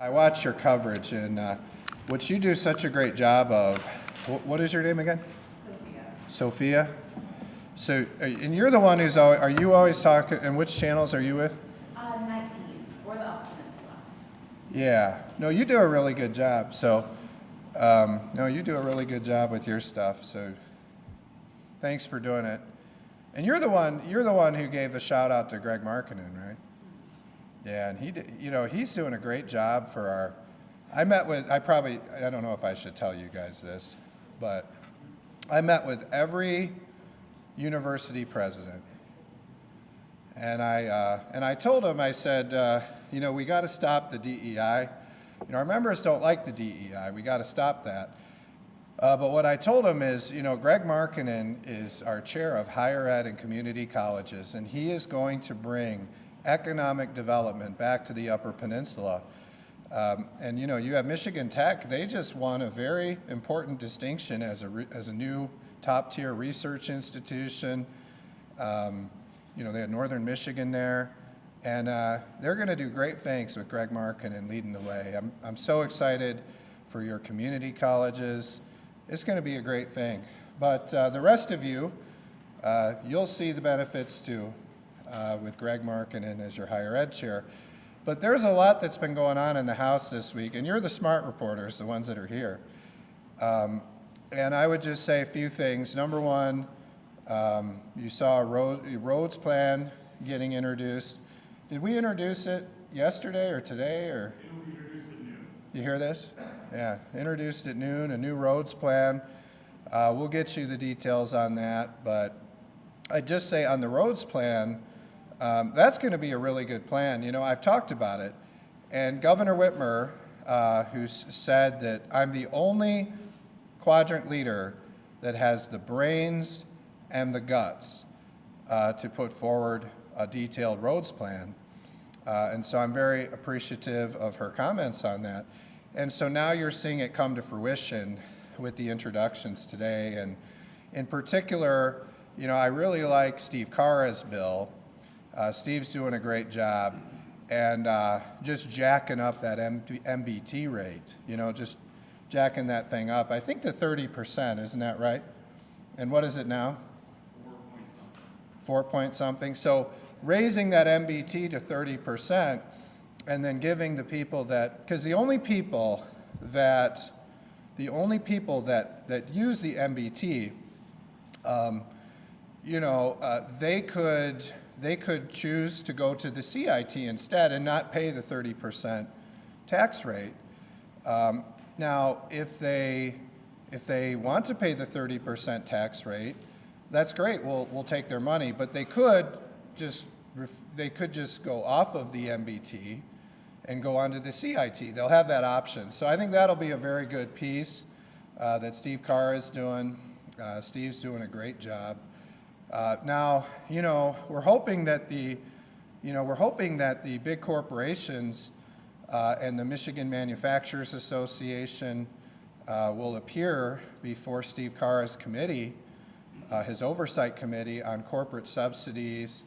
I watch your coverage, and what you do such a great job of. What is your name again? Sophia. So, and you're the one who's always, are you always talking, and which channels are you with? 19, or the Upper Peninsula. Yeah. No, you do a really good job. So, no, you do a really good job with your stuff. So, thanks for doing it. And you're the one who gave the shout out to Greg Markkinen, right? Yeah, and he did, he's doing a great job for our. I don't know if I should tell you guys this, but I met with every university president, and I told him, I said, we got to stop the DEI. Our members don't like the DEI. We got to stop that. But what I told him is, Greg Markkinen is our chair of higher ed and community colleges, and he is going to bring economic development back to the Upper Peninsula. And you have Michigan Tech. They just won a very important distinction as a new top-tier research institution. They had Northern Michigan there, and they're going to do great things with Greg Markkinen leading the way. I'm so excited for your community colleges. It's going to be a great thing. But the rest of you, you'll see the benefits too with Greg Markkinen as your higher ed chair. But there's a lot that's been going on in the House this week, and you're the smart reporters, the ones that are here. And I would just say a few things. Number one, you saw a roads plan getting introduced. Did we introduce it yesterday or today? Or We introduced at noon. You hear this? Yeah, introduced at noon, a new roads plan. We'll get you the details on that, but I'd just say on the roads plan, that's going to be a really good plan. I've talked about it, and Governor Whitmer, who's said that I'm the only quadrant leader that has the brains and the guts to put forward a detailed roads plan. And so I'm very appreciative of her comments on that. And so now you're seeing it come to fruition with the introductions today. And in particular, I really like Steve Carra's bill. Steve's doing a great job, and just jacking up that MBT rate, just jacking that thing up, I think to 30%, isn't that right? And what is it now? 4 point something. So raising that MBT to 30%, and then giving the people that, because the only people that use the MBT, they could choose to go to the CIT instead and not pay the 30% tax rate. Now, if they want to pay the 30% tax rate, that's great. We'll take their money, but they could just go off of the MBT and go onto the CIT. They'll have that option. So I think that'll be a very good piece that Steve Carr is doing. Steve's doing a great job. Now, we're hoping that the big corporations and the Michigan Manufacturers Association will appear before Steve Carra's committee, his oversight committee on corporate subsidies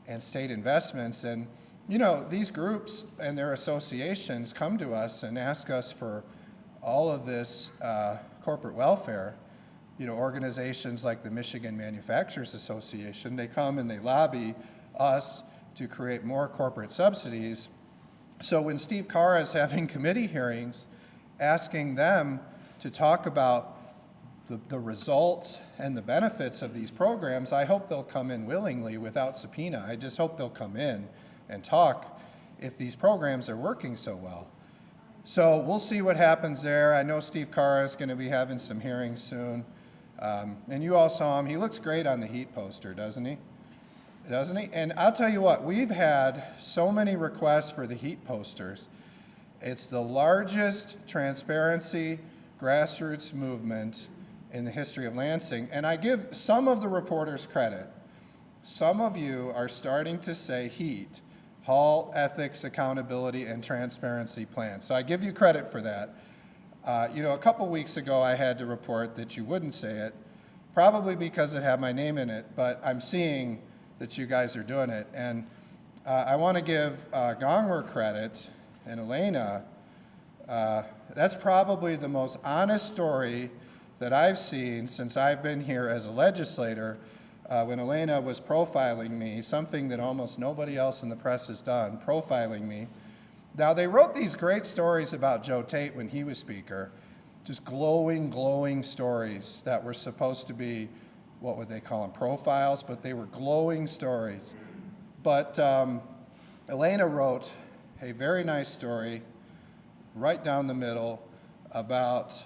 and state investments. And, these groups and their associations come to us and ask us for all of this corporate welfare. Organizations like the Michigan Manufacturers Association, they come and they lobby us to create more corporate subsidies. So when Steve Carra is having committee hearings, asking them to talk about the results and the benefits of these programs, I hope they'll come in willingly without subpoena. I just hope they'll come in and talk if these programs are working so well. So we'll see what happens there. I know Steve Carra is going to be having some hearings soon. And you all saw him. He looks great on the heat poster, doesn't he? Doesn't he? And I'll tell you what, we've had so many requests for the heat posters. It's the largest transparency grassroots movement in the history of Lansing. And I give some of the reporters credit. Some of you are starting to say HEAT, Hall Ethics, Accountability, and Transparency Plan. So I give you credit for that. A couple weeks ago, I had to report that you wouldn't say it, probably because it had my name in it, but I'm seeing that you guys are doing it. And I want to give Gongwer credit and Elena That's probably the most honest story that I've seen since I've been here as a legislator. When Elena was profiling me, something that almost nobody else in the press has done, profiling me. Now, they wrote these great stories about Joe Tate when he was Speaker, just glowing, glowing stories that were supposed to be, what would they call them, profiles, but they were glowing stories. But Elena wrote a very nice story right down the middle about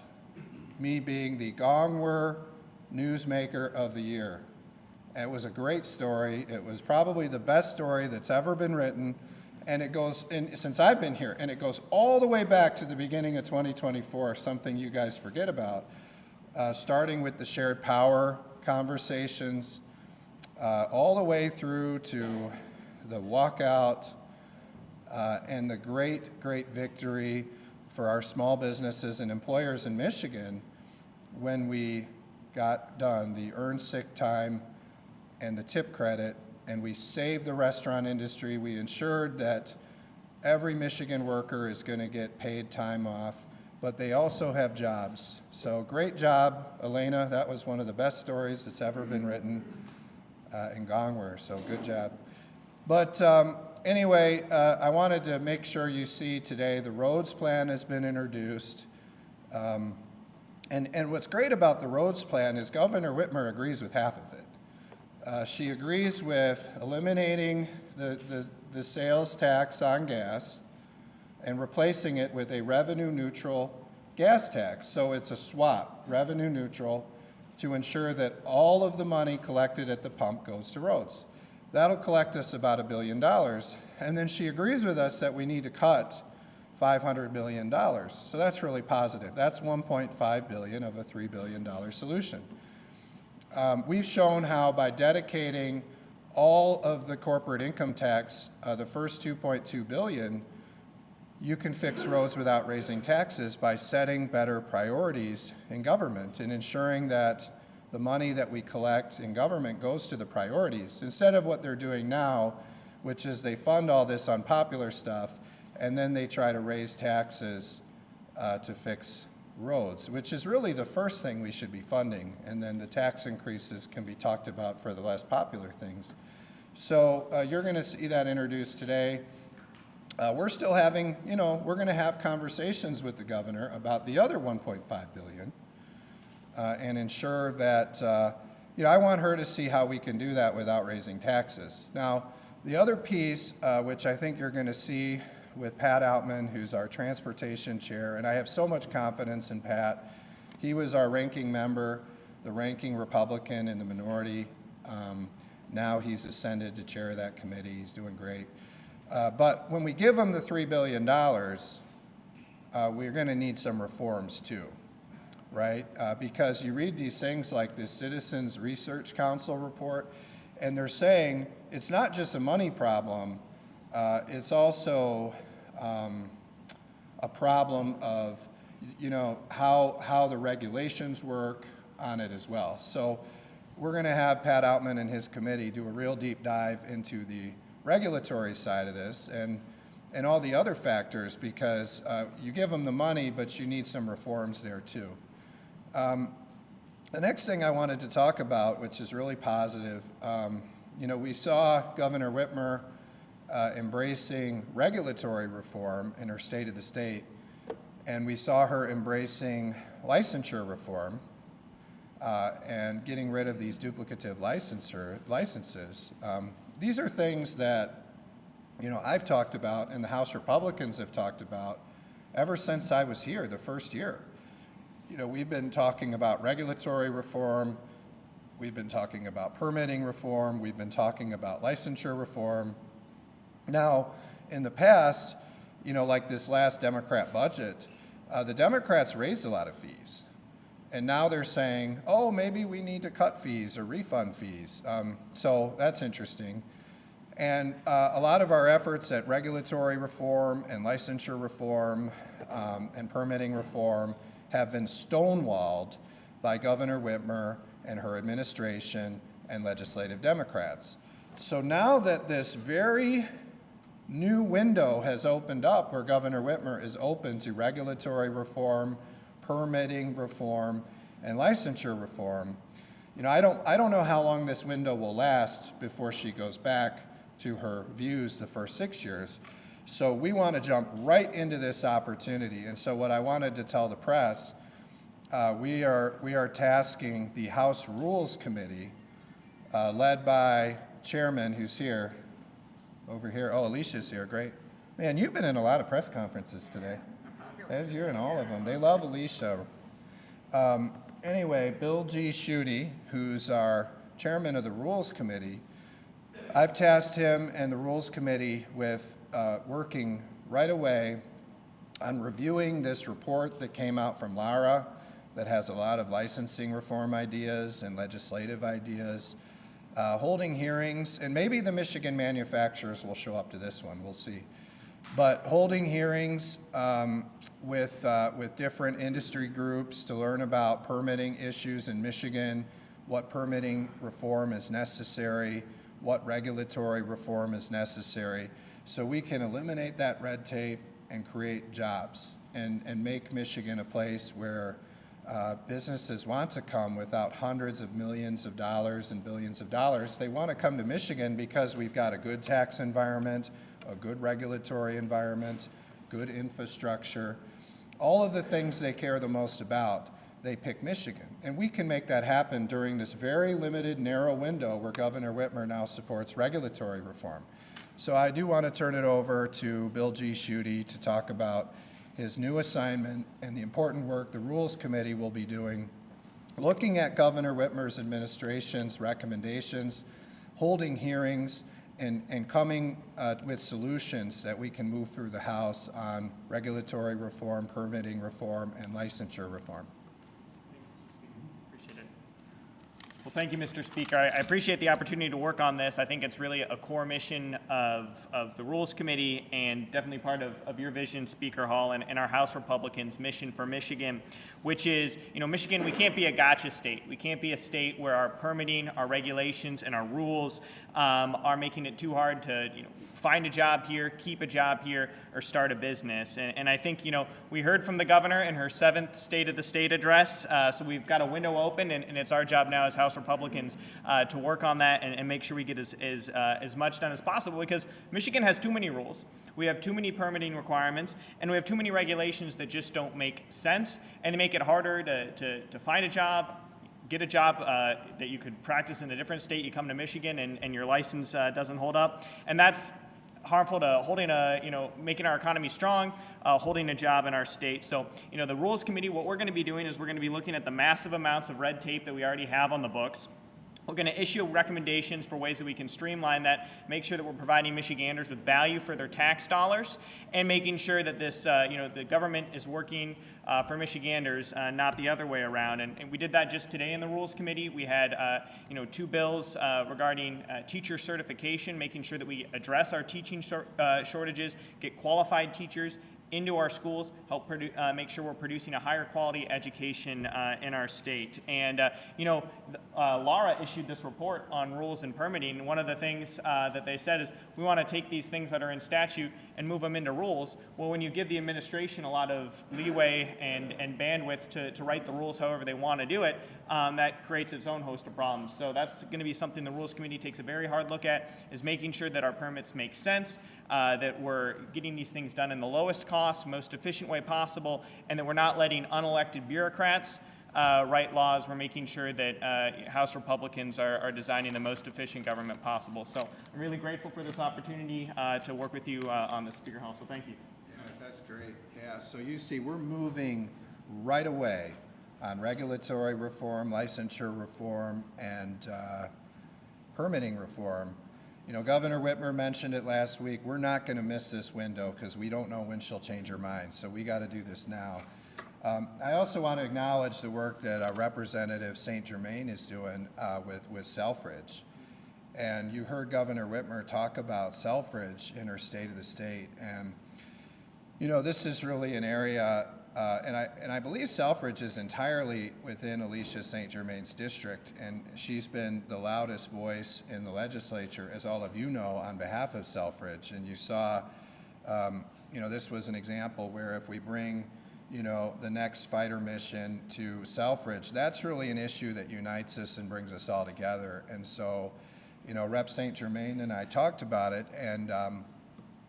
me being the Gongwer Newsmaker of the Year. And it was a great story. It was probably the best story that's ever been written. And it goes, since I've been here, and it goes all the way back to the beginning of 2024, something you guys forget about, starting with the shared power conversations, all the way through to the walkout, and the great, great victory for our small businesses and employers in Michigan when we got done the earned sick time and the tip credit, and we saved the restaurant industry. We ensured that every Michigan worker is going to get paid time off, but they also have jobs. So great job, Elena. That was one of the best stories that's ever been written in Gongwer, so good job. But anyway, I wanted to make sure you see today the roads plan has been introduced. And what's great about the roads plan is Governor Whitmer agrees with half of it. She agrees with eliminating the sales tax on gas and replacing it with a revenue-neutral gas tax. So it's a swap, revenue-neutral, to ensure that all of the money collected at the pump goes to roads. That'll collect us about $1 billion. And then she agrees with us that we need to cut $500 million. So that's really positive. That's $1.5 billion of a $3 billion solution. We've shown how by dedicating all of the corporate income tax, the first $2.2 billion, you can fix roads without raising taxes by setting better priorities in government and ensuring that the money that we collect in government goes to the priorities instead of what they're doing now, which is they fund all this unpopular stuff and then they try to raise taxes to fix roads, which is really the first thing we should be funding, and then the tax increases can be talked about for the less popular things. So you're going to see that introduced today. We're still having, we're going to have conversations with the governor about the other $1.5 billion and ensure that, I want her to see how we can do that without raising taxes. Now, the other piece, which I think you're going to see with Pat Outman, who's our transportation chair, and I have so much confidence in Pat. He was our ranking member, the ranking Republican in the minority. Now he's ascended to chair of that committee. He's doing great. But when we give him the $3 billion, we're going to need some reforms too, right? Because you read these things like this Citizens Research Council report, and they're saying it's not just a money problem, it's also a problem of, how the regulations work on it as well. So we're going to have Pat Outman and his committee do a real deep dive into the regulatory side of this and all the other factors, because you give them the money, but you need some reforms there too. The next thing I wanted to talk about, which is really positive, we saw Governor Whitmer embracing regulatory reform in her State of the State, and we saw her embracing licensure reform and getting rid of these duplicative licenses. These are things that, I've talked about and the House Republicans have talked about ever since I was here the first year. We've been talking about regulatory reform, we've been talking about permitting reform, we've been talking about licensure reform. Now, in the past, like this last Democrat budget, the Democrats raised a lot of fees. And now they're saying, oh, maybe we need to cut fees or refund fees. So that's interesting. And a lot of our efforts at regulatory reform and licensure reform and permitting reform have been stonewalled by Governor Whitmer and her administration and legislative Democrats. So now that this very new window has opened up where Governor Whitmer is open to regulatory reform, permitting reform, and licensure reform. You know, I don't know how long this window will last before she goes back to her views the first 6 years. So we want to jump right into this opportunity. And so what I wanted to tell the press, we are tasking the House Rules Committee, led by Chairman, who's here, over here. Oh, Alicia's here, great. Man, you've been in a lot of press conferences today. You're in all of them. They love Alicia. Anyway, Bill G. Schuette, who's our chairman of the Rules Committee, I've tasked him and the Rules Committee with working right away on reviewing this report that came out from Lara that has a lot of licensing reform ideas and legislative ideas, holding hearings, and maybe the Michigan manufacturers will show up to this one, we'll see. But holding hearings with different industry groups to learn about permitting issues in Michigan, what permitting reform is necessary, what regulatory reform is necessary, so we can eliminate that red tape and create jobs and make Michigan a place where businesses want to come without hundreds of millions of dollars and billions of dollars. They want to come to Michigan because we've got a good tax environment, a good regulatory environment, good infrastructure, all of the things they care the most about. They pick Michigan. And we can make that happen during this very limited, narrow window where Governor Whitmer now supports regulatory reform. So I do want to turn it over to Bill G. Schuette to talk about his new assignment and the important work the Rules Committee will be doing, looking at Governor Whitmer's administration's recommendations, holding hearings, and coming with solutions that we can move through the House on regulatory reform, permitting reform, and licensure reform. Appreciate it. Well, thank you, Mr. Speaker. I appreciate the opportunity to work on this. I think it's really a core mission of the Rules Committee and definitely part of your vision, Speaker Hall, and our House Republicans' mission for Michigan, which is, you know, Michigan, we can't be a gotcha state. We can't be a state where our permitting, our regulations, and our rules are making it too hard to, you know, find a job here, keep a job here, or start a business. And I think, you know, we heard from the governor in her 7th State of the State address, so we've got a window open, and it's our job now as House Republicans to work on that and make sure we get as much done as possible, because Michigan has too many rules. We have too many permitting requirements, and we have too many regulations that just don't make sense, and they make it harder to find a job, get a job that you could practice in a different state. You come to Michigan and your license doesn't hold up, and that's harmful to holding making our economy strong, holding a job in our state. So, you know, the Rules Committee, what we're going to be doing is we're going to be looking at the massive amounts of red tape that we already have on the books. We're going to issue recommendations for ways that we can streamline that, make sure that we're providing Michiganders with value for their tax dollars, and making sure that this, the government is working for Michiganders, not the other way around. And we did that just today in the Rules Committee. We had, 2 bills regarding teacher certification, making sure that we address our teaching shortages, get qualified teachers into our schools, help make sure we're producing a higher quality education in our state. And, Lara issued this report on rules and permitting. One of the things that they said is we want to take these things that are in statute and move them into rules. Well, when you give the administration a lot of leeway and bandwidth to write the rules however they want to do it, that creates its own host of problems. So that's going to be something the Rules Committee takes a very hard look at, is making sure that our permits make sense, that we're getting these things done in the lowest cost, most efficient way possible, and that we're not letting unelected bureaucrats write laws. We're making sure that House Republicans are designing the most efficient government possible. So I'm really grateful for this opportunity to work with you on this, Speaker Hall. So thank you. Yeah, that's great. Yeah, so you see, we're moving right away on regulatory reform, licensure reform, and permitting reform. You know, Governor Whitmer mentioned it last week. We're not going to miss this window because we don't know when she'll change her mind. So we got to do this now. I also want to acknowledge the work that Representative St. Germain is doing with Selfridge. And you heard Governor Whitmer talk about Selfridge in her State of the State. And, you know, this is really an area and I believe Selfridge is entirely within Alicia St. Germain's district, and she's been the loudest voice in the legislature, as all of you know, on behalf of Selfridge. And you saw, this was an example where if we bring, the next fighter mission to Selfridge, that's really an issue that unites us and brings us all together. And so, Rep. St. Germain and I talked about it, and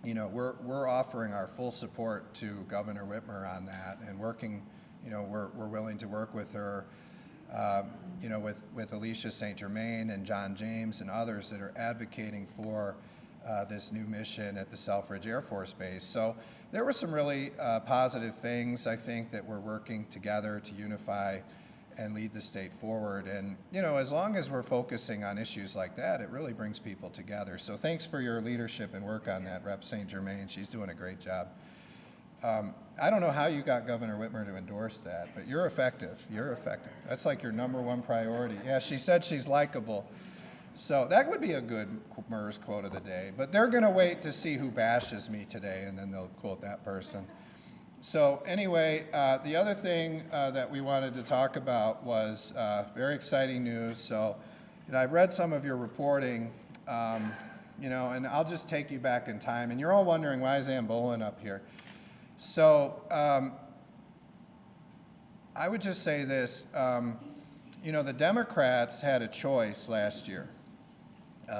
we're offering our full support to Governor Whitmer on that, and working, we're willing to work with her, with Alicia St. Germain and John James and others that are advocating for this new mission at the Selfridge Air Force Base. So there were some really positive things, I think, that we're working together to unify and lead the state forward. And, as long as we're focusing on issues like that, it really brings people together. So thanks for your leadership and work on that, Rep. St. Germain. She's doing a great job. I don't know how you got Governor Whitmer to endorse that, but you're effective. You're effective. That's like your #1 priority. Yeah, she said she's likable. So that would be a good MERS quote of the day. But they're going to wait to see who bashes me today, and then they'll quote that person. So anyway, the other thing that we wanted to talk about was very exciting news. So, I've read some of your reporting, and I'll just take you back in time. And you're all wondering, why is Ann Bollin up here? So I would just say this, the Democrats had a choice last year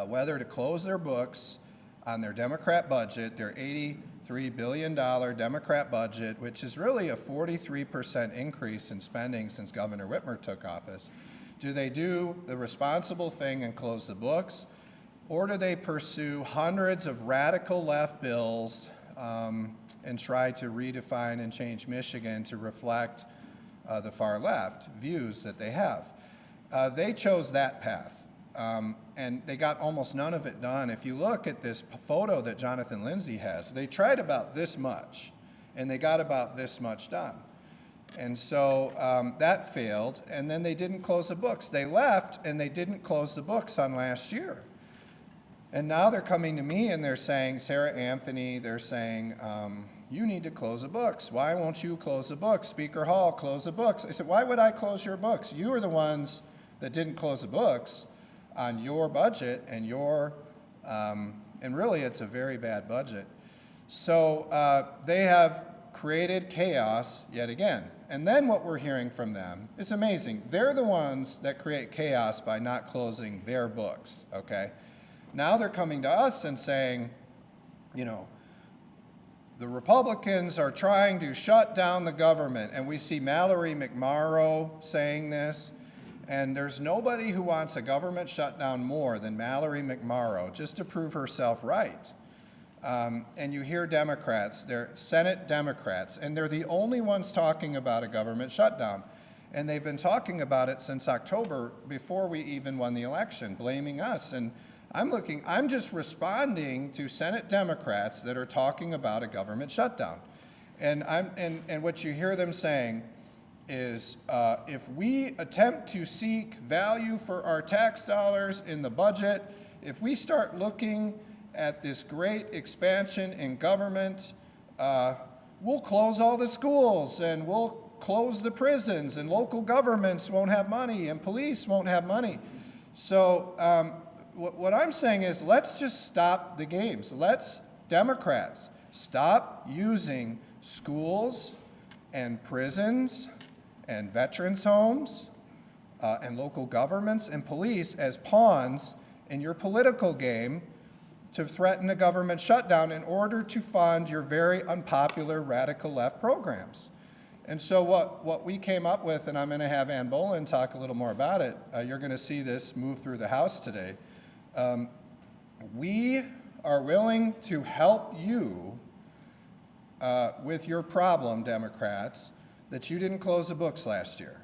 whether to close their books on their Democrat budget, their $83 billion Democrat budget, which is really a 43% increase in spending since Governor Whitmer took office. Do they do the responsible thing and close the books, or do they pursue hundreds of radical left bills and try to redefine and change Michigan to reflect the far left views that they have? They chose that path. And they got almost none of it done. If you look at this photo that Jonathan Lindsay has, they tried about this much, and they got about this much done. And so that failed, and then they didn't close the books. They left, and they didn't close the books on last year. And now they're coming to me, and they're saying, Sarah Anthony, they're saying, you need to close the books. Why won't you close the books? Speaker Hall, close the books. I said, why would I close your books? You are the ones that didn't close the books on your budget, and and really it's a very bad budget. So they have created chaos yet again. And then what we're hearing from them, it's amazing. They're the ones that create chaos by not closing their books, okay? Now they're coming to us and saying, the Republicans are trying to shut down the government. And we see Mallory McMorrow saying this. And there's nobody who wants a government shutdown more than Mallory McMorrow, just to prove herself right. And you hear Democrats, they're Senate Democrats, and they're the only ones talking about a government shutdown. And they've been talking about it since October, before we even won the election, blaming us. And I'm just responding to Senate Democrats that are talking about a government shutdown. And what you hear them saying is if we attempt to seek value for our tax dollars in the budget, if we start looking at this great expansion in government, we'll close all the schools, and we'll close the prisons, and local governments won't have money, and police won't have money. So what I'm saying is, let's just stop the games. Let's, Democrats, stop using schools and prisons and veterans' homes and local governments and police as pawns in your political game to threaten a government shutdown in order to fund your very unpopular radical left programs. And so what we came up with, and I'm going to have Ann Bollin talk a little more about it, you're going to see this move through the House today. We are willing to help you with your problem, Democrats, that you didn't close the books last year.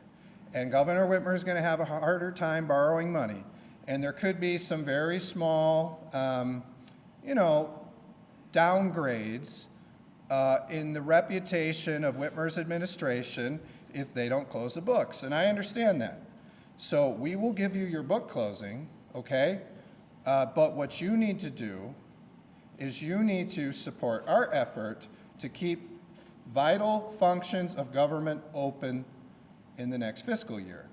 And Governor Whitmer is going to have a harder time borrowing money. And there could be some very small, downgrades in the reputation of Whitmer's administration if they don't close the books. And I understand that. So we will give you your book closing, okay? But what you need to do is you need to support our effort to keep vital functions of government open in the next fiscal year.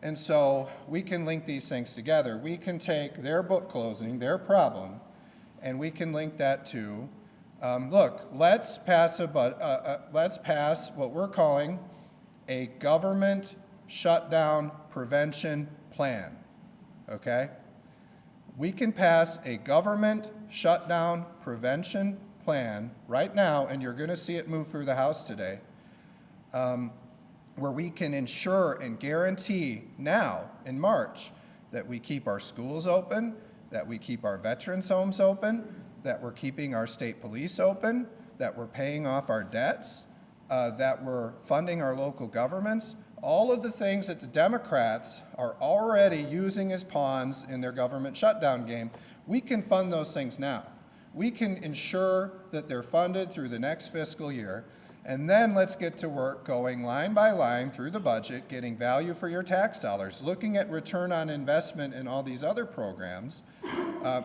And so we can link these things together. We can take their book closing, their problem, and we can link that to, look, let's pass what we're calling a government shutdown prevention plan, okay? We can pass a government shutdown prevention plan right now, and you're going to see it move through the House today, where we can ensure and guarantee now in March that we keep our schools open, that we keep our veterans' homes open, that we're keeping our state police open, that we're paying off our debts, that we're funding our local governments. All of the things that the Democrats are already using as pawns in their government shutdown game, we can fund those things now. We can ensure that they're funded through the next fiscal year, and then let's get to work going line by line through the budget, getting value for your tax dollars, looking at return on investment in all these other programs.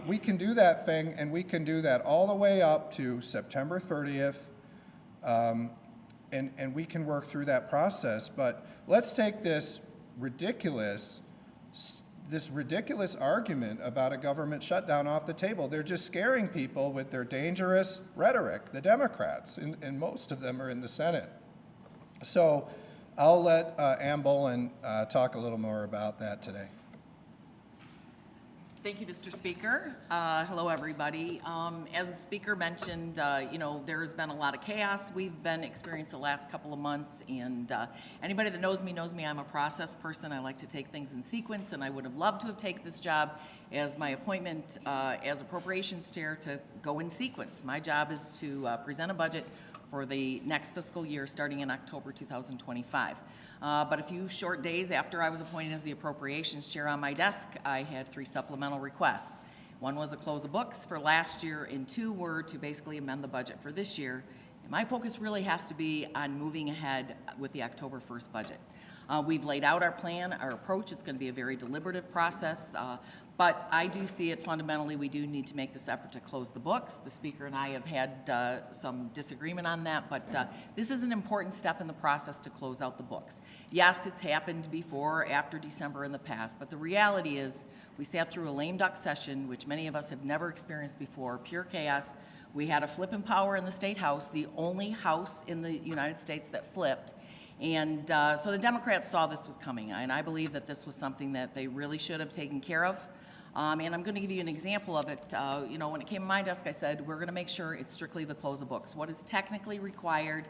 We can do that thing, and we can do that all the way up to September 30th, and we can work through that process. But let's take this ridiculous argument about a government shutdown off the table. They're just scaring people with their dangerous rhetoric, the Democrats, and most of them are in the Senate. So I'll let Ann Bollin talk a little more about that today. Thank you, Mr. Speaker. Hello, everybody. As the speaker mentioned, there's been a lot of chaos we've been experiencing the last couple of months, and anybody that knows me I'm a process person. I like to take things in sequence, and I would have loved to have taken this job as my appointment as Appropriations Chair to go in sequence. My job is to present a budget for the next fiscal year starting in October 2025. But a few short days after I was appointed as the Appropriations Chair, on my desk, I had 3 supplemental requests. One was a close of books for last year, and 2 were to basically amend the budget for this year. And my focus really has to be on moving ahead with the October 1st budget. We've laid out our plan, our approach. It's going to be a very deliberative process. But I do see it fundamentally, we do need to make this effort to close the books. The Speaker and I have had some disagreement on that, but this is an important step in the process to close out the books. Yes, it's happened before, after December in the past, but the reality is we sat through a lame duck session, which many of us have never experienced before, pure chaos. We had a flip in power in the State House, the only house in the United States that flipped. And so the Democrats saw this was coming, and I believe that this was something that they really should have taken care of. And I'm going to give you an example of it. When it came to my desk, I said, we're going to make sure it's strictly the close of books. What is technically required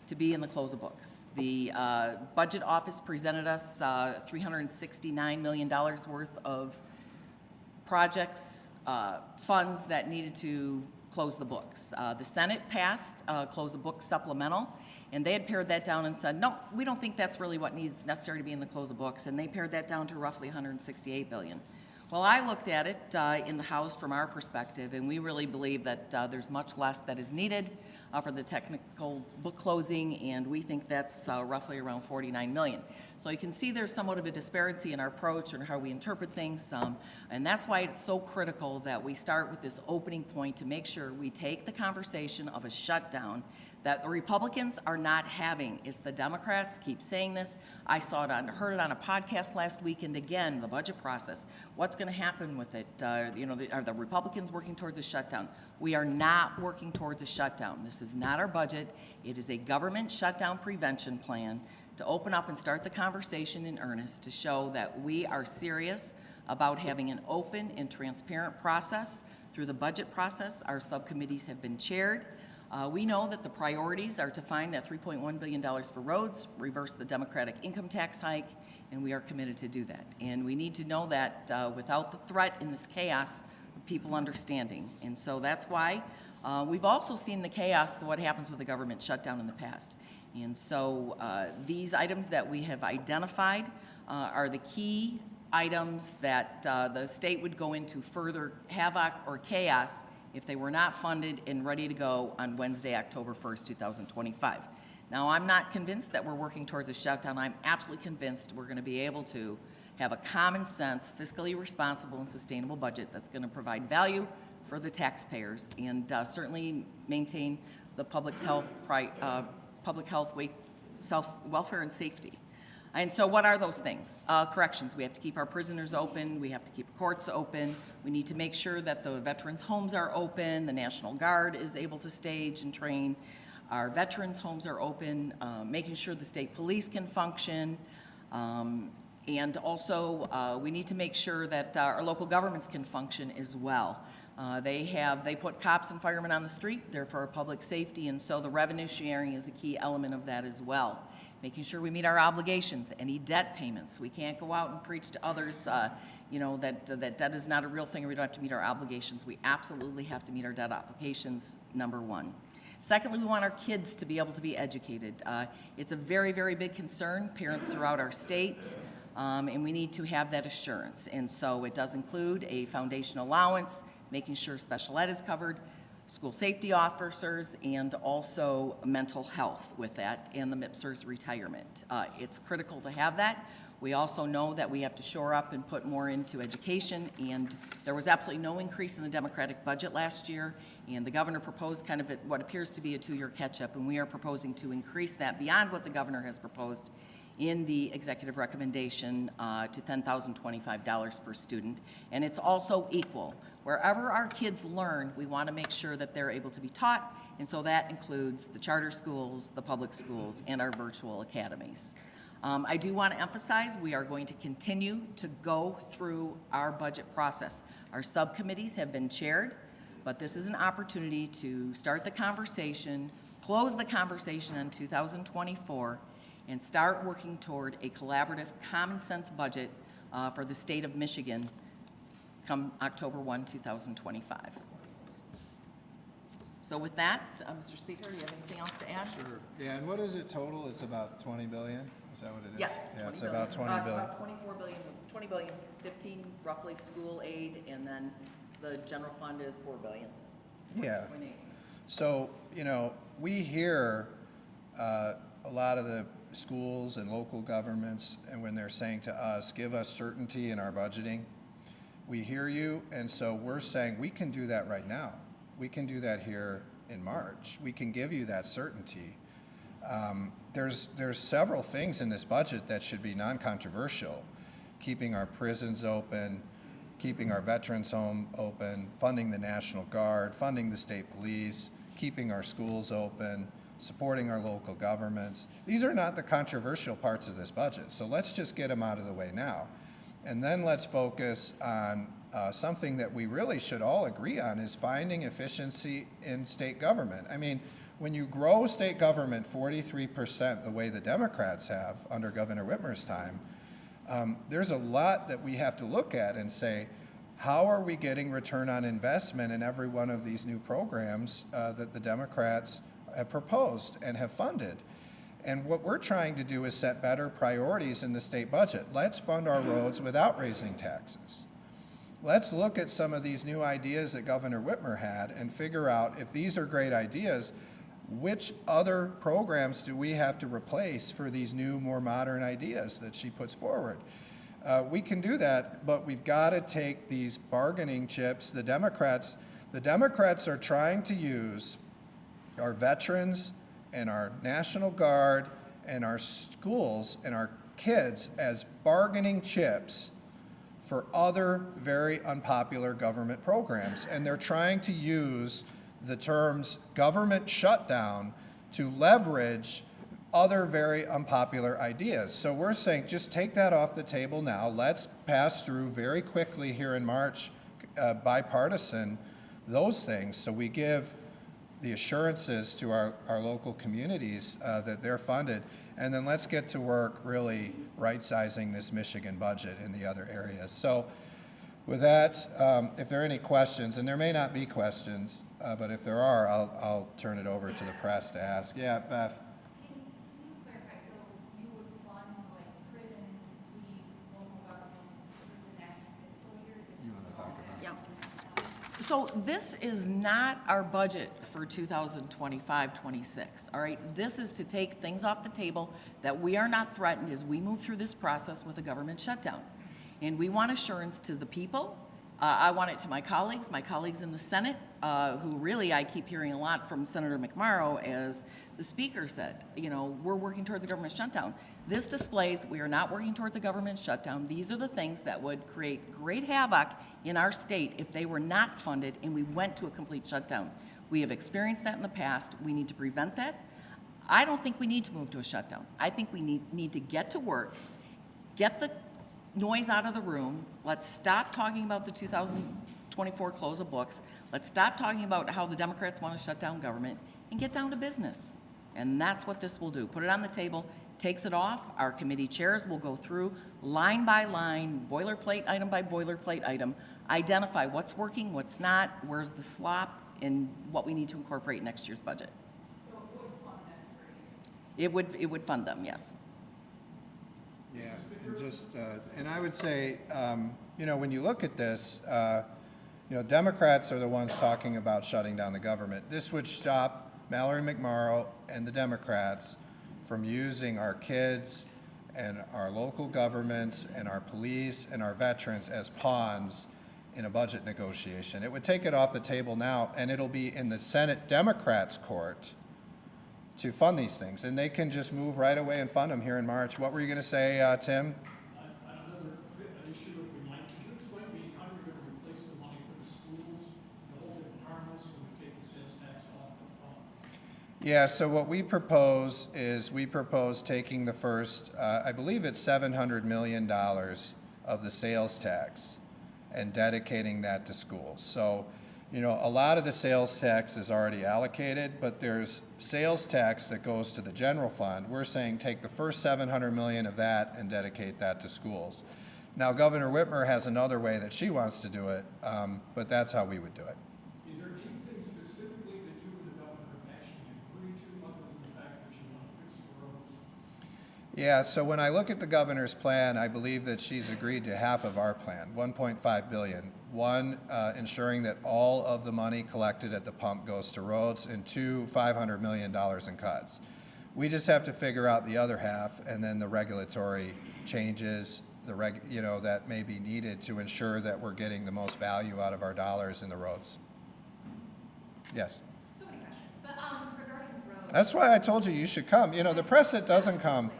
to be in the close of books? The Budget Office presented us $369 million worth of projects, funds that needed to close the books. The Senate passed close of books supplemental, and they had pared that down and said, no, we don't think that's really what needs necessary to be in the close of books, and they pared that down to roughly $168 billion. Well, I looked at it in the House from our perspective, and we really believe that there's much less that is needed for the technical book closing, and we think that's roughly around $49 million. So you can see there's somewhat of a disparity in our approach and how we interpret things, and that's why it's so critical that we start with this opening point to make sure we take the conversation of a shutdown that the Republicans are not having. It's the Democrats keep saying this. I heard it on a podcast last week, and again, the budget process. What's going to happen with it? Are the Republicans working towards a shutdown? We are not working towards a shutdown. This is not our budget. It is a government shutdown prevention plan to open up and start the conversation in earnest to show that we are serious about having an open and transparent process through the budget process. Our subcommittees have been chaired. We know that the priorities are to find that $3.1 billion for roads, reverse the Democratic income tax hike, and we are committed to do that. And we need to know that without the threat in this chaos of people understanding. And so that's why we've also seen the chaos of what happens with the government shutdown in the past. And so these items that we have identified are the key items that the state would go into further havoc or chaos if they were not funded and ready to go on Wednesday, October 1st, 2025. Now, I'm not convinced that we're working towards a shutdown. I'm absolutely convinced we're going to be able to have a common sense, fiscally responsible and sustainable budget that's going to provide value for the taxpayers and certainly maintain the public health, welfare and safety. And so what are those things? Corrections, we have to keep our prisoners open, we have to keep courts open, we need to make sure that the veterans' homes are open, the National Guard is able to stage and train, our veterans' homes are open, making sure the state police can function, and also we need to make sure that our local governments can function as well. They put cops and firemen on the street, they're for our public safety, and so the revenue sharing is a key element of that as well. Making sure we meet our obligations, any debt payments. We can't go out and preach to others, that debt is not a real thing or we don't have to meet our obligations. We absolutely have to meet our debt obligations, number one. Secondly, we want our kids to be able to be educated. It's a very, very big concern, parents throughout our state, and we need to have that assurance. And so it does include a foundation allowance, making sure special ed is covered, school safety officers, and also mental health with that, and the MIPSR's retirement. It's critical to have that. We also know that we have to shore up and put more into education, and there was absolutely no increase in the Democratic budget last year, and the governor proposed kind of what appears to be a two-year catch-up, and we are proposing to increase that beyond what the governor has proposed in the executive recommendation to $10,025 per student, and it's also equal. Wherever our kids learn, we want to make sure that they're able to be taught, and so that includes the charter schools, the public schools, and our virtual academies. I do want to emphasize we are going to continue to go through our budget process. Our subcommittees have been chaired, but this is an opportunity to start the conversation, close the conversation on 2024, and start working toward a collaborative, common sense budget for the state of Michigan come October 1, 2025. So with that, Mr. Speaker, do you have anything else to add? Sure. Yeah, and what is it total? It's about 20 billion? Is that what it is? Yes, Yeah, 20 it's billion. about 20 billion. About 24 billion, 20 billion, 15 roughly school aid, and then the general fund is 4 billion. Yeah. 4.8. So, we hear a lot of the schools and local governments, and when they're saying to us, give us certainty in our budgeting, we hear you, and so we're saying we can do that right now. We can do that here in March. We can give you that certainty. There's several things in this budget that should be non-controversial. Keeping our prisons open, keeping our veterans home open, funding the National Guard, funding the state police, keeping our schools open, supporting our local governments. These are not the controversial parts of this budget, so let's just get them out of the way now. And then let's focus on something that we really should all agree on is finding efficiency in state government. I mean, when you grow state government 43% the way the Democrats have under Governor Whitmer's time, there's a lot that we have to look at and say, how are we getting return on investment in every one of these new programs that the Democrats have proposed and have funded? And what we're trying to do is set better priorities in the state budget. Let's fund our roads without raising taxes. Let's look at some of these new ideas that Governor Whitmer had and figure out if these are great ideas, which other programs do we have to replace for these new, more modern ideas that she puts forward? We can do that, but we've got to take these bargaining chips. The Democrats are trying to use our veterans and our National Guard and our schools and our kids as bargaining chips for other very unpopular government programs. And they're trying to use the terms government shutdown to leverage other very unpopular ideas. So we're saying just take that off the table now. Let's pass through very quickly here in March, bipartisan, those things. So we give the assurances to our local communities that they're funded. And then let's get to work really right-sizing this Michigan budget in the other areas. So with that, if there are any questions, and there may not be questions, but if there are, I'll turn it over to the press to ask. Yeah, Beth? Can you clarify, so you would fund like prisons, police, local governments for the next fiscal year? You want to talk about it? Yeah. So this is not our budget for 2025-26, all right? This is to take things off the table that we are not threatened as we move through this process with a government shutdown. And we want assurance to the people. I want it to my colleagues in the Senate, who really I keep hearing a lot from Senator McMorrow, as the speaker said, we're working towards a government shutdown. This displays we are not working towards a government shutdown. These are the things that would create great havoc in our state if they were not funded and we went to a complete shutdown. We have experienced that in the past. We need to prevent that. I don't think we need to move to a shutdown. I think we need to get to work, get the noise out of the room. Let's stop talking about the 2024 close of books. Let's stop talking about how the Democrats want to shut down government and get down to business. And that's what this will do. Put it on the table, takes it off. Our committee chairs will go through line by line, boilerplate item by boilerplate item, identify what's working, what's not, where's the slop, and what we need to incorporate in next year's budget. So it would fund them for you? It would fund them, yes. Yeah, and just, and I would say, when you look at this, Democrats are the ones talking about shutting down the government. This would stop Mallory McMorrow and the Democrats from using our kids and our local governments and our police and our veterans as pawns in a budget negotiation. It would take it off the table now, and it'll be in the Senate Democrats' court to fund these things, and they can just move right away and fund them here in March. What were you going to say, Tim? Another issue that we might, could you explain to me how you're going to replace the money for the schools, the hold them harmless when we take the sales tax off at the pump? Yeah, so what we propose is taking the first, I believe it's $700 million of the sales tax and dedicating that to schools. So, a lot of the sales tax is already allocated, but there's sales tax that goes to the general fund. We're saying take the first $700 million of that and dedicate that to schools. Now, Governor Whitmer has another way that she wants to do it, but that's how we would do it. Is there anything specifically that you and the governor have actually agreed to other than the fact that you want to fix the roads? Yeah, so when I look at the governor's plan, I believe that she's agreed to half of our plan, $1.5 billion. One, ensuring that all of the money collected at the pump goes to roads, and two, $500 million in cuts. We just have to figure out the other half, and then the regulatory changes, that may be needed to ensure that we're getting the most value out of our dollars in the roads. Yes. So many questions, but regarding the road. That's why I told you you should come. The press that doesn't come,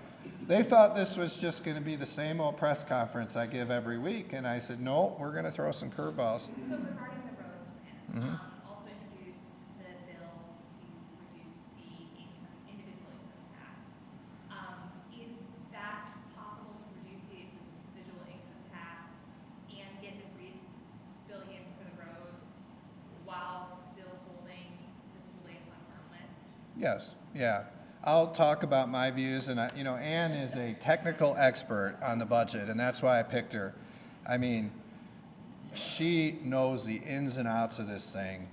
they thought this was just going to be the same old press conference I give every week, and I said, no, we're going to throw some curveballs. So regarding the roads plan, also introduced the bill to reduce the individual income tax. Is that possible to reduce the individual income tax and get the $3 billion for the roads while still holding the school aid fund harmless? Yes, yeah. I'll talk about my views, and Ann is a technical expert on the budget, and that's why I picked her. I mean, she knows the ins and outs of this thing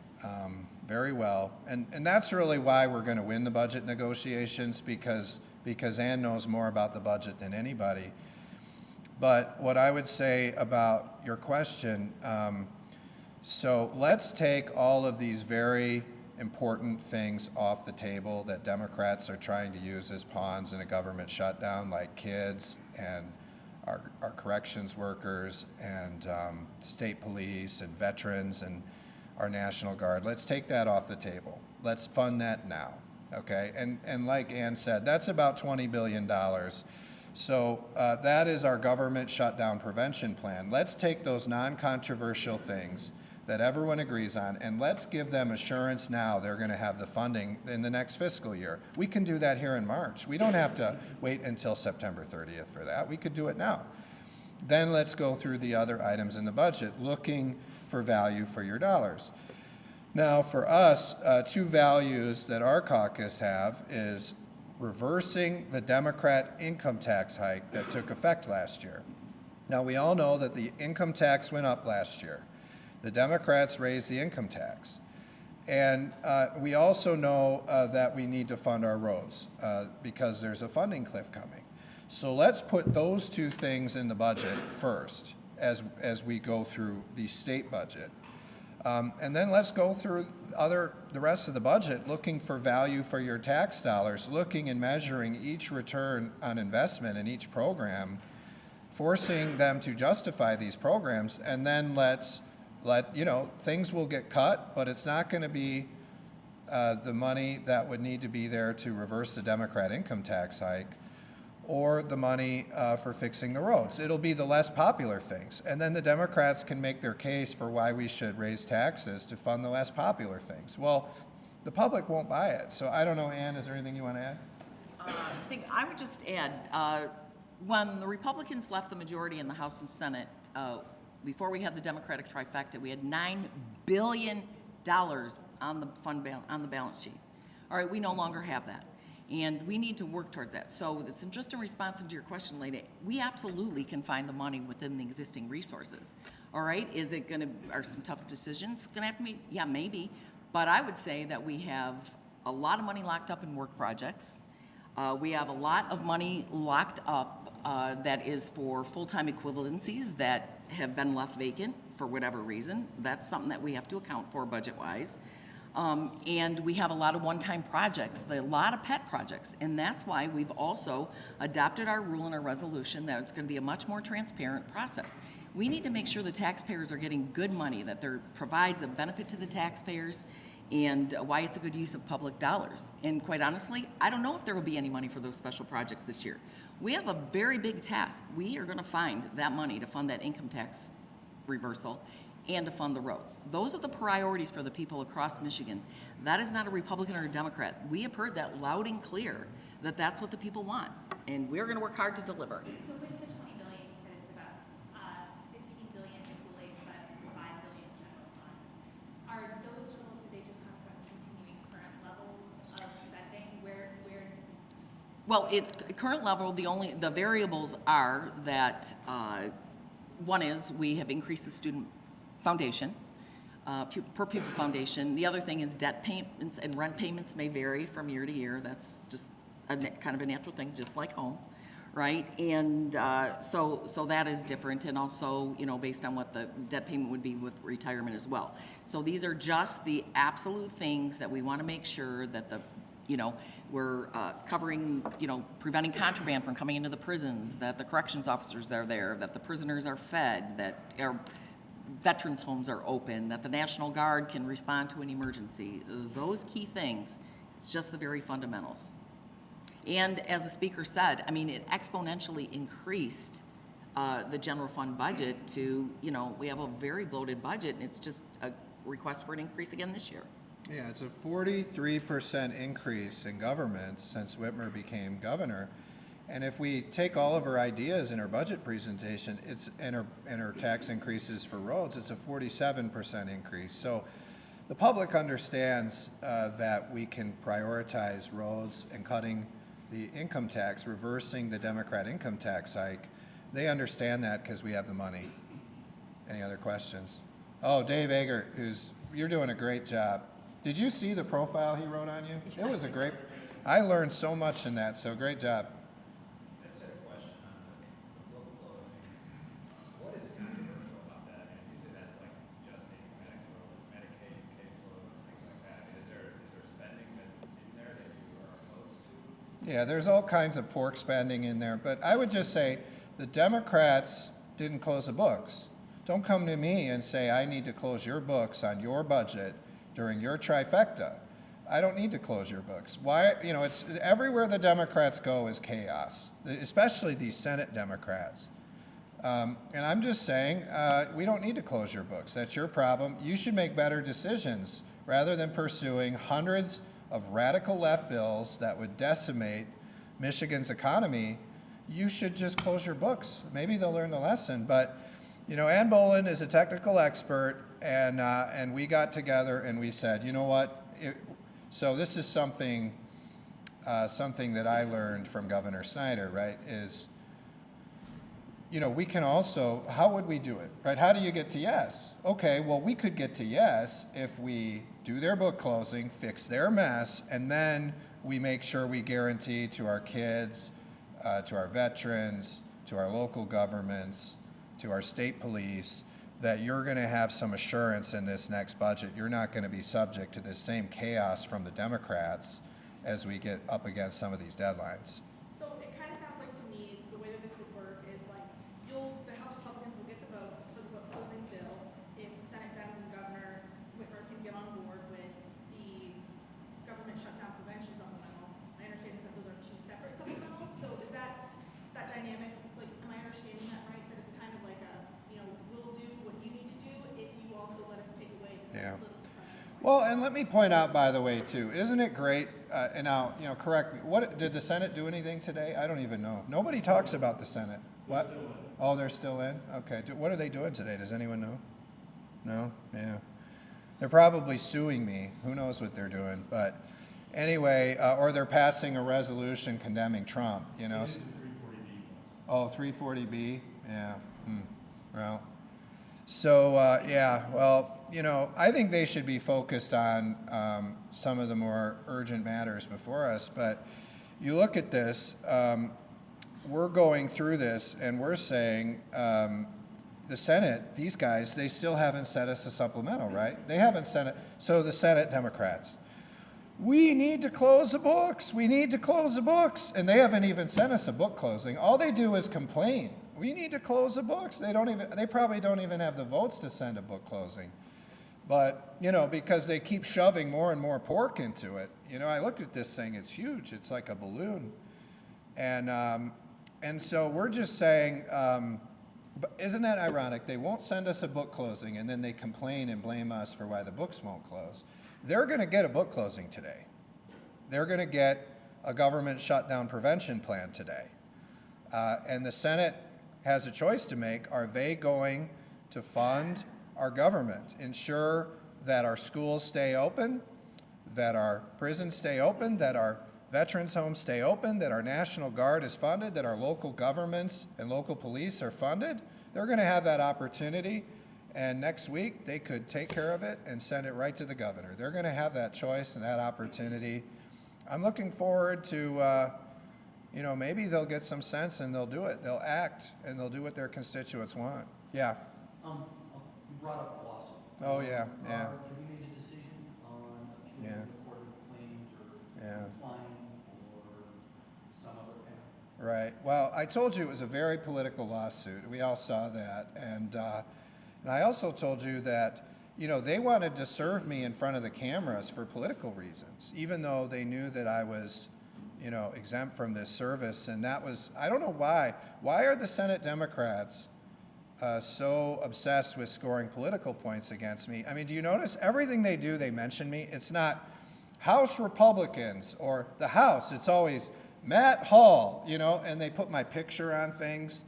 very well, and that's really why we're going to win the budget negotiations, because Ann knows more about the budget than anybody. But what I would say about your question, so let's take all of these very important things off the table that Democrats are trying to use as pawns in a government shutdown, like kids and our corrections workers and state police and veterans and our National Guard. Let's take that off the table. Let's fund that now, okay? And like Ann said, that's about $20 billion. So that is our government shutdown prevention plan. Let's take those non-controversial things that everyone agrees on, and let's give them assurance now they're going to have the funding in the next fiscal year. We can do that here in March. We don't have to wait until September 30th for that. We could do it now. Then let's go through the other items in the budget, looking for value for your dollars. Now, for us, two values that our caucus have is reversing the Democrat income tax hike that took effect last year. Now, we all know that the income tax went up last year. The Democrats raised the income tax. And we also know that we need to fund our roads because there's a funding cliff coming. So let's put those two things in the budget first as we go through the state budget. And then let's go through the rest of the budget, looking for value for your tax dollars, looking and measuring each return on investment in each program, forcing them to justify these programs, and then let's things will get cut, but it's not going to be the money that would need to be there to reverse the Democrat income tax hike or the money for fixing the roads. It'll be the less popular things. And then the Democrats can make their case for why we should raise taxes to fund the less popular things. Well, the public won't buy it. So I don't know, Ann, is there anything you want to add? I would just add, when the Republicans left the majority in the House and Senate, before we had the Democratic trifecta, we had $9 billion on the balance sheet. All right, we no longer have that. And we need to work towards that. So it's just in response to your question, lady, we absolutely can find the money within the existing resources. All right, are some tough decisions gonna have to be? Yeah, maybe. But I would say that we have a lot of money locked up in work projects. We have a lot of money locked up that is for full-time equivalencies that have been left vacant for whatever reason. That's something that we have to account for budget-wise. And we have a lot of one-time projects, a lot of pet projects, and that's why we've also adopted our rule and our resolution that it's going to be a much more transparent process. We need to make sure the taxpayers are getting good money, that there provides a benefit to the taxpayers, and why it's a good use of public dollars. And quite honestly, I don't know if there will be any money for those special projects this year. We have a very big task. We are going to find that money to fund that income tax reversal and to fund the roads. Those are the priorities for the people across Michigan. That is not a Republican or a Democrat. We have heard that loud and clear, that that's what the people want, and we're gonna work hard to deliver. So with the 20 billion, you said it's about 15 billion school aid fund, 5 billion general fund. Are those totals, do they just come from continuing current levels of spending? Well, it's current level, the variables are that, one is we have increased the student foundation, per pupil foundation. The other thing is debt payments and rent payments may vary from year to year. That's just kind of a natural thing, just like home, right? And so that is different, and also, based on what the debt payment would be with retirement as well. So these are just the absolute things that we want to make sure that we're covering, preventing contraband from coming into the prisons, that the corrections officers are there, that the prisoners are fed, that our veterans' homes are open, that the National Guard can respond to an emergency. Those key things, it's just the very fundamentals. And as the speaker said, it exponentially increased the general fund budget to, we have a very bloated budget, and it's just a request for an increase again this year. Yeah, it's a 43% increase in government since Whitmer became governor. And if we take all of her ideas in her budget presentation, and her tax increases for roads, it's a 47% increase. So the public understands that we can prioritize roads and cutting the income tax, reversing the Democrat income tax hike. They understand that because we have the money. Any other questions? Oh, Dave Eggert, you're doing a great job. Did you see the profile he wrote on you? It was I learned so much in that, so great job. I just had a question on the book closing. What is controversial about that? Usually that's like adjusting Medicaid caseloads, things like that. Is there spending that's in there that you are opposed to? Yeah, there's all kinds of pork spending in there, but I would just say the Democrats didn't close the books. Don't come to me and say I need to close your books on your budget during your trifecta. I don't need to close your books. Why? It's everywhere the Democrats go is chaos, especially these Senate Democrats. And I'm just saying, we don't need to close your books. That's your problem. You should make better decisions rather than pursuing hundreds of radical left bills that would decimate Michigan's economy. You should just close your books. Maybe they'll learn the lesson. But, Ann Bollin is a technical expert, and we got together and we said, you know what? So this is something that I learned from Governor Snyder, right, is, we can also, how would we do it, right? How do you get to yes? Okay, well, we could get to yes if we do their book closing, fix their mess, and then we make sure we guarantee to our kids, to our veterans, to our local governments, to our state police, that you're going to have some assurance in this next budget. You're not going to be subject to this same chaos from the Democrats as we get up against some of these deadlines. So it kind of sounds like to me, the way that this would work is like the House Republicans will get the votes for the book closing bill. If Senate Well, and let me point out, by the way, too, isn't it great, and now, correct me, what, did the Senate do anything today? I don't even know. Nobody talks about the Senate. What? Oh, they're still in? Okay. What are they doing today? Does anyone know? No? Yeah. They're probably suing me. Who knows what they're doing? But anyway, or they're passing a resolution condemning Trump, Oh, 340B? Yeah. Well, so, yeah, well, I think they should be focused on some of the more urgent matters before us. But you look at this, we're going through this and we're saying, the Senate, these guys, they still haven't sent us a supplemental, right? They haven't sent it. So the Senate Democrats, we need to close the books. We need to close the books. And they haven't even sent us a book closing. All they do is complain. We need to close the books. They probably don't even have the votes to send a book closing. But, because they keep shoving more and more pork into it. I looked at this thing, it's huge. It's like a balloon. And so we're just saying, but isn't that ironic? They won't send us a book closing, and then they complain and blame us for why the books won't close. They're going to get a book closing today. They're going to get a government shutdown prevention plan today. And the Senate has a choice to make. Are they going to fund our government, ensure that our schools stay open, that our prisons stay open, that our veterans' homes stay open, that our National Guard is funded, that our local governments and local police are funded? They're going to have that opportunity, and next week they could take care of it and send it right to the governor. They're going to have that choice and that opportunity. I'm looking forward to, maybe they'll get some sense and they'll do it. They'll act and they'll do what their constituents want. Yeah. You brought up lawsuit. Oh, yeah, yeah. Have you made a decision on appealing Yeah. the Court of Claims or Yeah. applying or some other path? Right. Well, I told you it was a very political lawsuit. We all saw that. And I also told you that, they wanted to serve me in front of the cameras for political reasons, even though they knew that I was, exempt from this service. And that was, I don't know why. Why are the Senate Democrats so obsessed with scoring political points against me? I mean, do you notice everything they do, they mention me? It's not House Republicans or the House. It's always Matt Hall, and they put my picture on things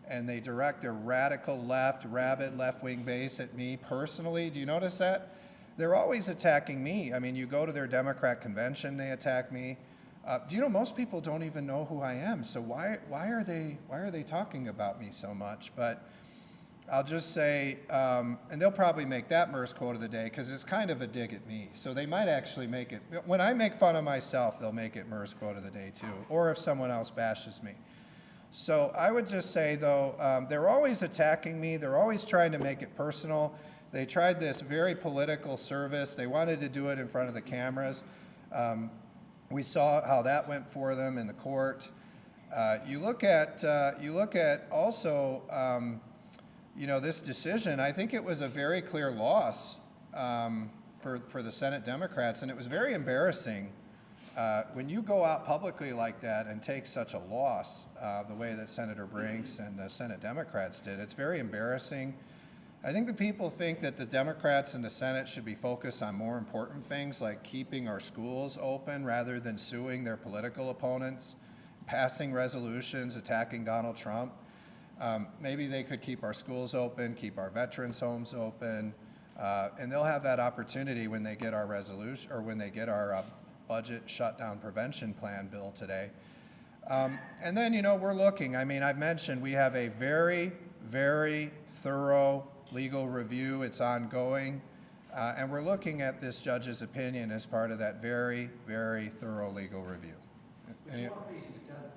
and they direct their radical left, rabid left-wing base at me personally. Do you notice that? They're always attacking me. I mean, you go to their Democrat convention, they attack me. Do you know most people don't even know who I am? So why are they talking about me so much? But I'll just say, and they'll probably make that MERS quote of the day because it's kind of a dig at me. So they might actually make it. When I make fun of myself, they'll make it MERS quote of the day too, or if someone else bashes me. So I would just say, though, they're always attacking me. They're always trying to make it personal. They tried this very political service. They wanted to do it in front of the cameras. We saw how that went for them in the court. You look at also. This decision, I think it was a very clear loss for the Senate Democrats, and it was very embarrassing when you go out publicly like that and take such a loss the way that Senator Brinks and the Senate Democrats did. It's very embarrassing. I think the people think that the Democrats in the Senate should be focused on more important things like keeping our schools open rather than suing their political opponents, passing resolutions, attacking Donald Trump. Maybe they could keep our schools open, keep our veterans' homes open, and they'll have that opportunity when they get our resolution or when they get our budget shutdown prevention plan bill today. And then, we're looking. I mean, I've mentioned we have a very, very thorough legal review. It's ongoing. And we're looking at this judge's opinion as part of that very, very thorough legal review. But you are facing a deadline,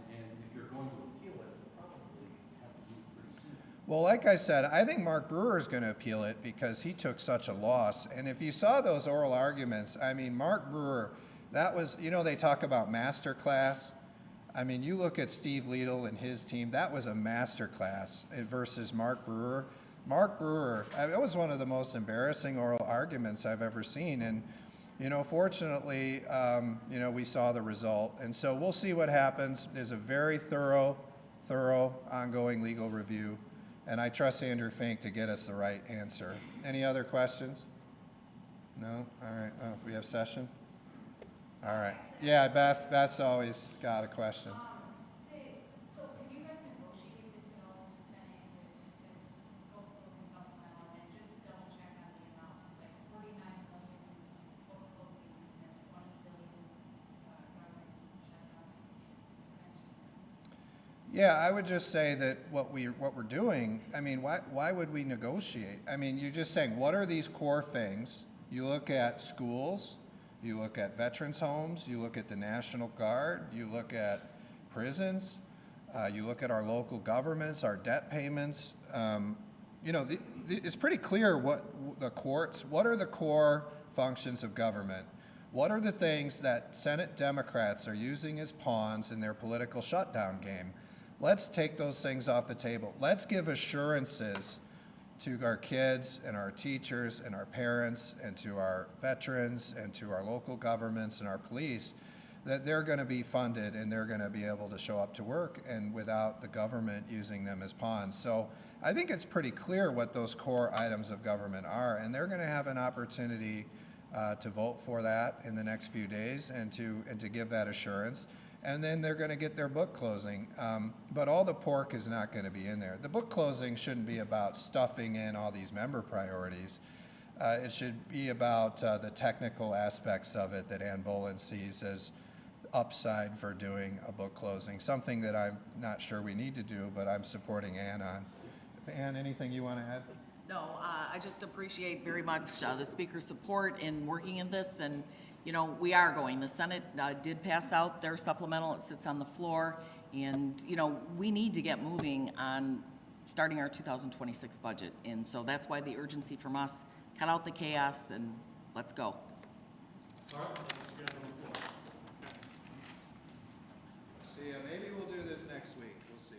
and if you're going to appeal it, you'll probably have to do it pretty soon. Well, like I said, I think Mark Brewer is going to appeal it because he took such a loss. And if you saw those oral arguments, I mean, Mark Brewer, that was, they talk about masterclass. I mean, you look at Steve Liedl and his team, that was a masterclass versus Mark Brewer. Mark Brewer, it was one of the most embarrassing oral arguments I've ever seen. And, fortunately, we saw the result. And so we'll see what happens. There's a very thorough, ongoing legal review. And I trust Andrew Fink to get us the right answer. Any other questions? No? All right. Oh, we have session? All right. Yeah, Beth's always got a question. So have you guys negotiated this at all with the Senate, this book closing supplemental, and just to double check on the amounts, it's like 49 million book closing and 20 billion government shutdown prevention. Yeah, I would just say that what we're doing, I mean, why would we negotiate? I mean, you're just saying, what are these core things? You look at schools, you look at veterans homes, you look at the National Guard, you look at prisons, you look at our local governments, our debt payments. It's pretty clear what the courts, what are the core functions of government? What are the things that Senate Democrats are using as pawns in their political shutdown game? Let's take those things off the table. Let's give assurances to our kids and our teachers and our parents and to our veterans and to our local governments and our police that they're going to be funded and they're going to be able to show up to work and without the government using them as pawns. So I think it's pretty clear what those core items of government are, and they're going to have an opportunity to vote for that in the next few days and to give that assurance. And then they're going to get their book closing. But all the pork is not going to be in there. The book closing shouldn't be about stuffing in all these member priorities. It should be about the technical aspects of it that Ann Bollin sees as upside for doing a book closing, something that I'm not sure we need to do, but I'm supporting Ann on. Ann, anything you want to add? No, I just appreciate very much the speaker's support in working in this, and we are going. The Senate did pass out their supplemental. It sits on the floor, and we need to get moving on starting our 2026 budget, and so that's why the urgency from us. Cut out the chaos and let's go. All right, let's get on the floor. See ya. Maybe we'll do this next week. We'll see.